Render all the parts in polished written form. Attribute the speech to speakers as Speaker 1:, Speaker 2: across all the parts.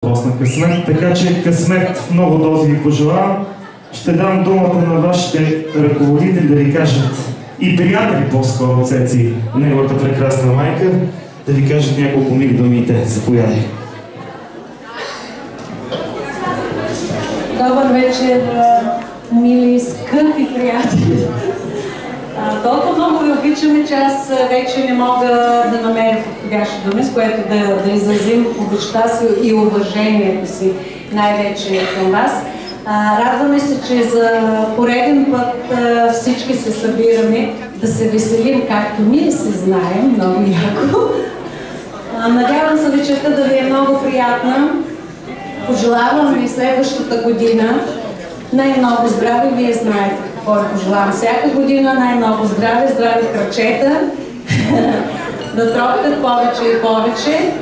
Speaker 1: на късмет, така че късмет в много дози ви пожелавам. Ще дам думата на вашите ръководители да ви кажат и приятели по-скоро Цеци, неговата прекрасна майка, да ви кажат няколко мили думите. Заповядай.
Speaker 2: Добър вечер, мили, скъпи приятели. Толкова много ви обичаме, че аз вече не мога да намеря подходящи думи, с което да изразим обичта си и уважението си най-вече към вас. Радваме се, че за пореден път всички се събираме да се веселим, както ние се знаем, много яко. Надявам се вечерта да ви е много приятна. Пожелавам ви следващата година най-много здраве. Вие знаете какво ви пожелавам всяка година. Най-много здраве, здрави кръчета, да тропят повече и повече.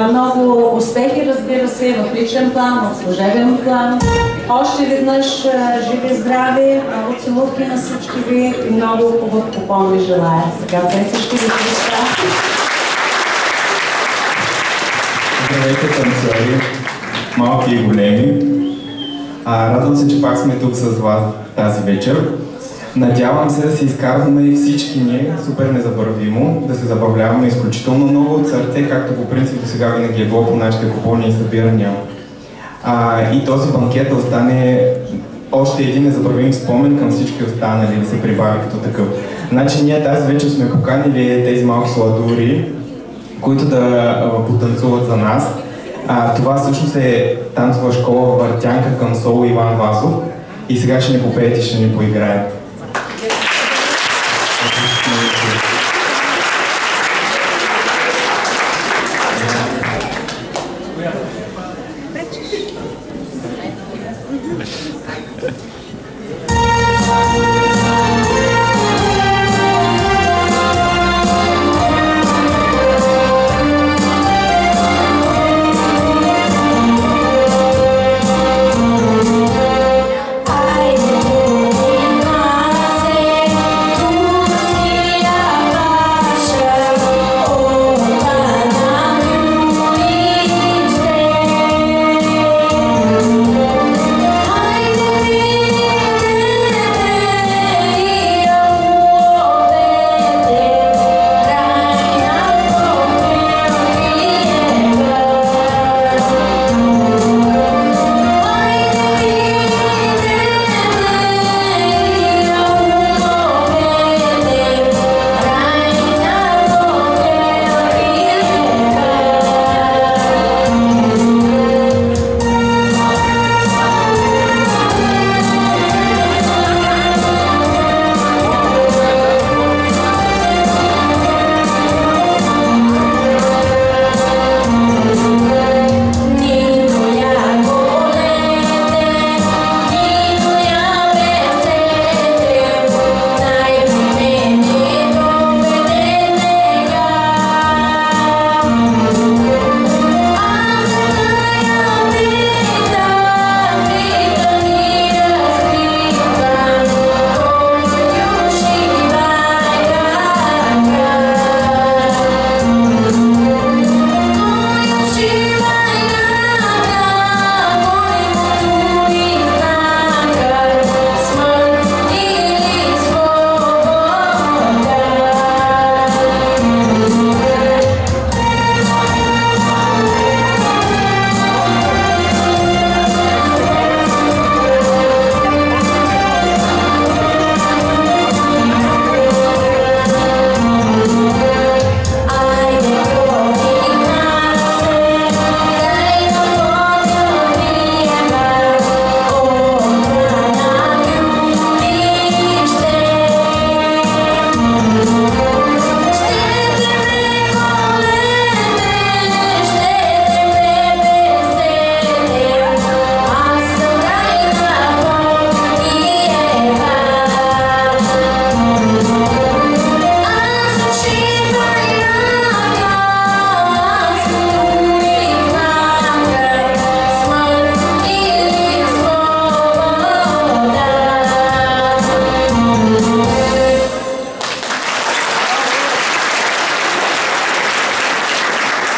Speaker 2: Много успехи, разбира се, в личен план, в служебен план. Още веднъж живи, здрави, много целувки на всички ви и много хубав попон ви желая. Сега Цеци ще ви представя.
Speaker 3: Здравейте, танцори, малки и големи. Радвам се, че пак сме тук с вас тази вечер. Надявам се да се изкарваме всички ние супер незабравимо, да се забавляваме изключително много от сърце, както по принцип до сега винаги е било по нашите купони и събирания. И този банкет да остане още един незабравим спомен към всички останали, да се прибави като такъв. Значи ние тази вечер сме поканили тези малки сладури, които да потанцуват за нас. Това всъщност е танцова школа Въртянка към соло Иван Вазов и сега ще ни попеят и ще ни поиграят.